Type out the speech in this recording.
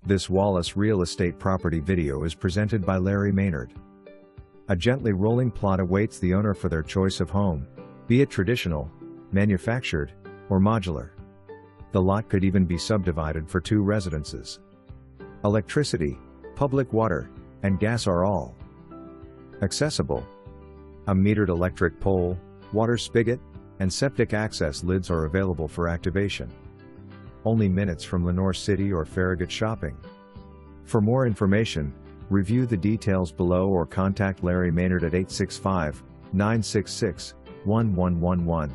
This Wallace Real Estate property video is presented by Larry Maynard. A gently rolling plot awaits the owner for their choice of home, be it traditional, manufactured, or modular. The lot could even be subdivided for 2 residences. Electricity, public water, and gas are all accessible. A metered electric pole, water spigot, and septic access lids are available for activation. Only minutes from Lenoir City or Farragut shopping. For more information, review the details below or contact Larry Maynard at 865-966-1111.